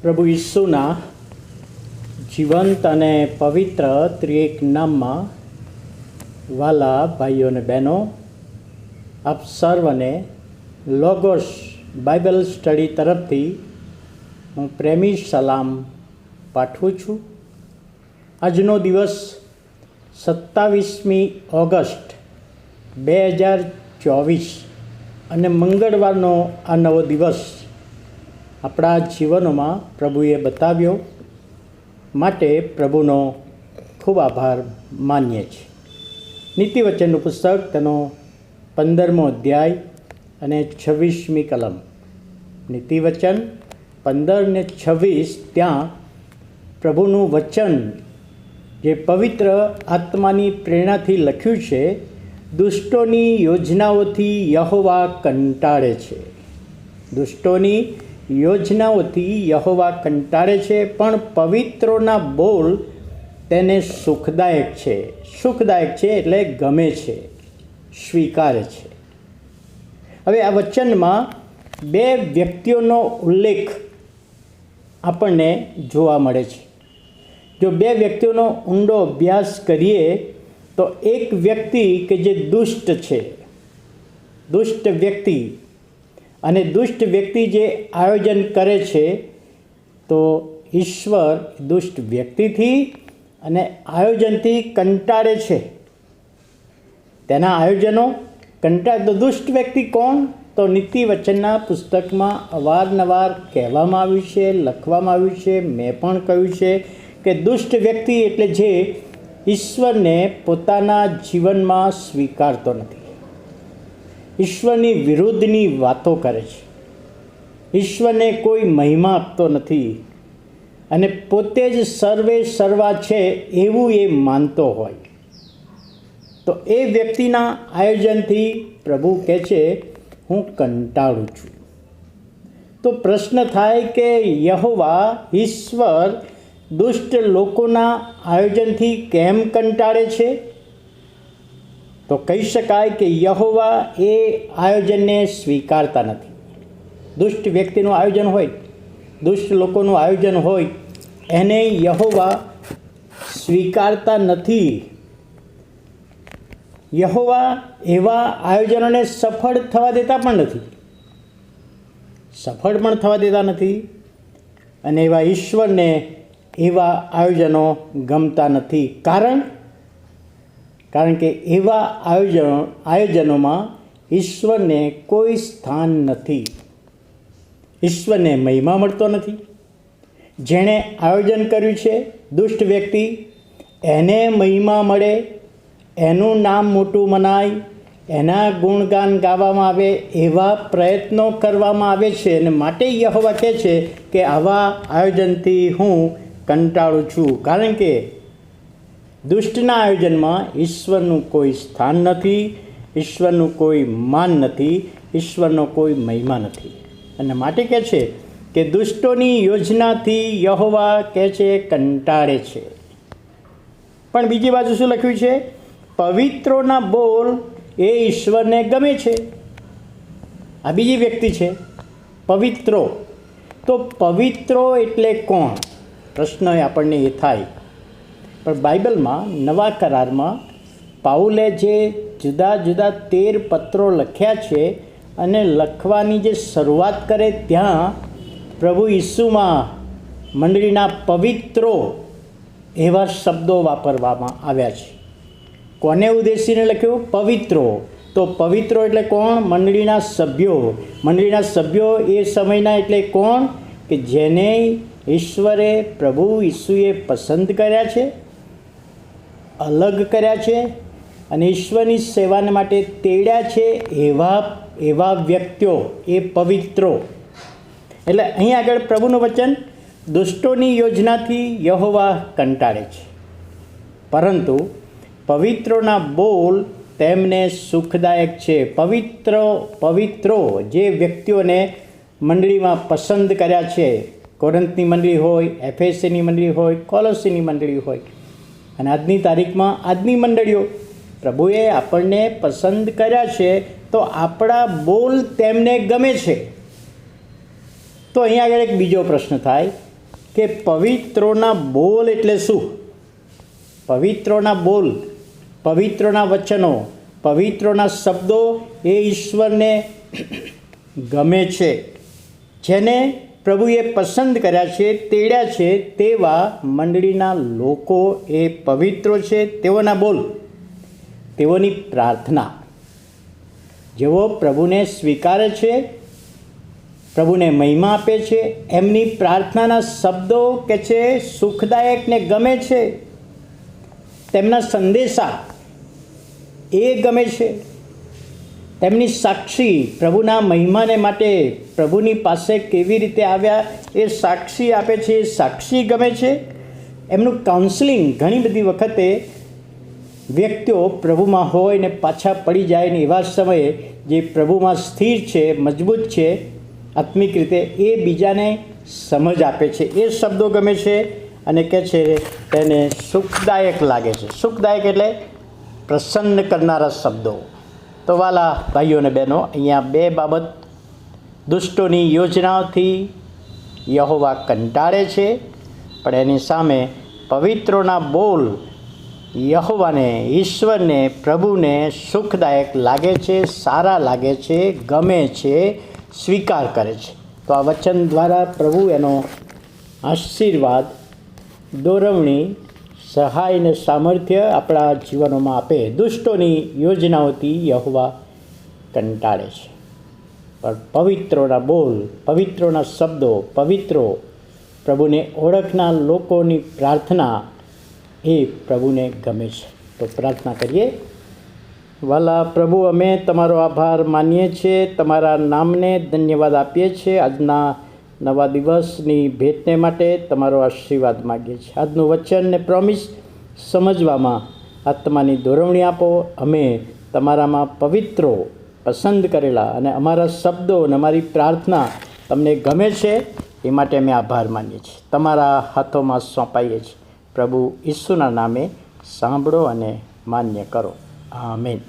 પ્રભુ ઈસુના જીવંત અને પવિત્ર ત્રિએક નામમાં વાલા ભાઈઓ અને બહેનો, આપ સર્વને લોગોસ બાઇબલ સ્ટડી તરફથી હું પ્રેમી સલામ પાઠવું છું. આજનો દિવસ 27મી ઓગસ્ટ 2024 અને મંગળવારનો આ નવો દિવસ આપણા જીવનોમાં પ્રભુએ બતાવ્યો માટે પ્રભુનો ખૂબ આભાર માનીએ છીએ. નીતિવચનનું પુસ્તક તેનો 15મો અધ્યાય અને 26મી કલમ. નીતિવચન 15 ને 26, ત્યાં પ્રભુનું વચન જે પવિત્ર આત્માની પ્રેરણાથી લખ્યું છે, દુષ્ટોની યોજનાઓથી યહોવા કંટાળે છે. દુષ્ટોની યોજનાઓથી યહોવા કંટાળે છે, પણ પવિત્રોના બોલ તેને સુખદાયક છે. સુખદાયક છે એટલે ગમે છે, સ્વીકારે છે. હવે આ વચનમાં બે વ્યક્તિઓનો ઉલ્લેખ આપણને જોવા મળે છે. જો બે વ્યક્તિઓનો ઊંડો અભ્યાસ કરીએ તો એક વ્યક્તિ કે જે દુષ્ટ છે, દુષ્ટ વ્યક્તિ, અને દુષ્ટ વ્યક્તિ જે આયોજન કરે છે, તો ઈશ્વર દુષ્ટ વ્યક્તિથી અને આયોજનથી કંટાળે છે. તેના આયોજનો કંટાળે. તો દુષ્ટ વ્યક્તિ કોણ? તો નીતિવચનના પુસ્તકમાં અવારનવાર કહેવામાં આવ્યું છે, લખવામાં આવ્યું છે, મેં પણ કહ્યું છે કે દુષ્ટ વ્યક્તિ એટલે જે ઈશ્વરને પોતાના જીવનમાં સ્વીકારતો નથી, ઈશ્વરની વિરુદ્ધની વાતો કરે છે, ઈશ્વરને કોઈ મહિમા આપતો નથી અને પોતે જ સર્વે સર્વા છે એવું એ માનતો હોય, તો એ વ્યક્તિના આયોજનથી પ્રભુ કહે છે, હું કંટાળું છું. તો પ્રશ્ન થાય કે યહોવા ઈશ્વર દુષ્ટ લોકોના આયોજનથી કેમ કંટાળે છે? તો કહી શકાય કે યહોવા એ આયોજનને સ્વીકારતા નથી. દુષ્ટ વ્યક્તિનું આયોજન હોય, દુષ્ટ લોકોનું આયોજન હોય, એને યહોવા સ્વીકારતા નથી. યહોવા એવા આયોજનોને સફળ થવા દેતા પણ નથી, સફળ પણ થવા દેતા નથી. અને એવા ઈશ્વરને એવા આયોજનો ગમતા નથી. કારણ કે એવા આયોજનોમાં ઈશ્વરને કોઈ સ્થાન નથી, ઈશ્વરને મહિમા મળતો નથી. જેણે આયોજન કર્યું છે, દુષ્ટ વ્યક્તિ, એને મહિમા મળે, એનું નામ મોટું મનાય, એના ગુણગાન ગાવામાં આવે, એવા પ્રયત્નો કરવામાં આવે છે. અને માટે યહોવા કહે છે કે આવા આયોજનથી હું કંટાળું છું. કારણ કે દુષ્ટના આયોજનમાં ઈશ્વરનું કોઈ સ્થાન નથી, ઈશ્વરનું કોઈ માન નથી, ઈશ્વરનો કોઈ મહિમા નથી. અને માટે કહે છે કે દુષ્ટોની યોજનાથી યહોવા કહે છે કંટાળે છે. પણ બીજી બાજુ શું લખ્યું છે? પવિત્રોના બોલ એ ઈશ્વરને ગમે છે. આ બીજી વ્યક્તિ છે, પવિત્રો. તો પવિત્રો એટલે કોણ? પ્રશ્ન આપણને એ થાય. પણ બાઇબલમાં નવા કરારમાં પાઉલે જે જુદા જુદા 13 પત્રો લખ્યા છે, અને લખવાની જે શરૂઆત કરે ત્યાં પ્રભુ ઈસુમાં મંડળીના પવિત્રો એવા શબ્દો વાપરવામાં આવ્યા છે. કોને ઉદ્દેશીને લખ્યું? પવિત્રો. તો પવિત્રો એટલે કોણ? મંડળીના સભ્યો. મંડળીના સભ્યો એ સમયના એટલે કોણ? કે જેને ઈશ્વરે, પ્રભુ ઈસુએ પસંદ કર્યા છે, અલગ કર્યા છે અને ઈશ્વરની સેવાને માટે તેડ્યા છે, એવા વ્યક્તિઓ એ પવિત્રો. એટલે અહીં આગળ પ્રભુનું વચન, દુષ્ટોની યોજનાથી યહોવા કંટાળે છે, પરંતુ પવિત્રોના બોલ તેમને સુખદાયક છે. પવિત્રો જે વ્યક્તિઓને મંડળીમાં પસંદ કર્યા છે, કોરિન્થની મંડળી હોય, એફેસની મંડળી હોય, કોલોસીની મંડળી હોય, અને આજની તારીખમાં આજની મંડળીઓ, પ્રભુએ આપણને પસંદ કર્યા છે, તો આપણા બોલ તેમને ગમે છે. તો અહીંયા આગળ એક બીજો પ્રશ્ન થાય કે પવિત્રોના બોલ એટલે શું? પવિત્રોના બોલ, પવિત્રોના વચનો, પવિત્રોના શબ્દો એ ઈશ્વરને ગમે છે. જેને પ્રભુએ પસંદ કર્યા છે, તેડ્યા છે, તેવા મંડળીના લોકો એ પવિત્રો છે. તેઓના બોલ, તેઓની પ્રાર્થના, જેઓ પ્રભુને સ્વીકારે છે, પ્રભુને મહિમા આપે છે, એમની પ્રાર્થનાના શબ્દો કે છે સુખદાયક ને ગમે છે. તેમના સંદેશા એ ગમે છે. તેમની સાક્ષી પ્રભુના મહિમાને માટે પ્રભુની પાસે કેવી રીતે આવ્યા એ સાક્ષી આપે છે, એ સાક્ષી ગમે છે. એમનું કાઉન્સલિંગ, ઘણી બધી વખતે વ્યક્તિઓ પ્રભુમાં હોય ને પાછા પડી જાય ને એવા સમયે જે પ્રભુમાં સ્થિર છે, મજબૂત છે આત્મિક રીતે, એ બીજાને સમજ આપે છે, એ શબ્દો ગમે છે. અને કહે છે તેને સુખદાયક લાગે છે. સુખદાયક એટલે પ્રસન્ન કરનારા શબ્દો. તો વાલા ભાઈઓ અને બહેનો, અહીંયા બે બાબત, દુષ્ટોની યોજનાઓથી યહોવા કંટાળે છે, પણ એની સામે પવિત્રોના બોલ યહોવાને, ઈશ્વરને, પ્રભુને સુખદાયક લાગે છે, સારા લાગે છે, ગમે છે, સ્વીકાર કરે છે. તો આ વચન દ્વારા પ્રભુ એનો આશીર્વાદ, દોરવણી, સહાય અને સામર્થ્ય આપણા જીવનોમાં આપે. દુષ્ટોની યોજનાઓથી યહોવા કંટાળે છે, પણ પવિત્રોના બોલ, પવિત્રોના શબ્દો, પવિત્રો, પ્રભુને ઓળખનાર લોકોની પ્રાર્થના એ પ્રભુને ગમે છે. તો પ્રાર્થના કરીએ. વાલા પ્રભુ, અમે તમારો આભાર માનીએ છીએ, તમારા નામને ધન્યવાદ આપીએ છીએ. આજના નવા દિવસની ભેટને માટે તમારો આશીર્વાદ માગીએ છીએ. આજનું વચન ને પ્રોમિસ સમજવામાં આત્માની દોરવણી આપો. અમે તમારામાં પવિત્રો પસંદ કરેલા અને અમારા શબ્દો અને અમારી પ્રાર્થના તમને ગમે છે, એ માટે અમે આભાર માનીએ છીએ. તમારા હાથોમાં સોંપાઈએ છીએ. પ્રભુ ઈસુના નામે સાંભળો અને માન્ય કરો. આમેન.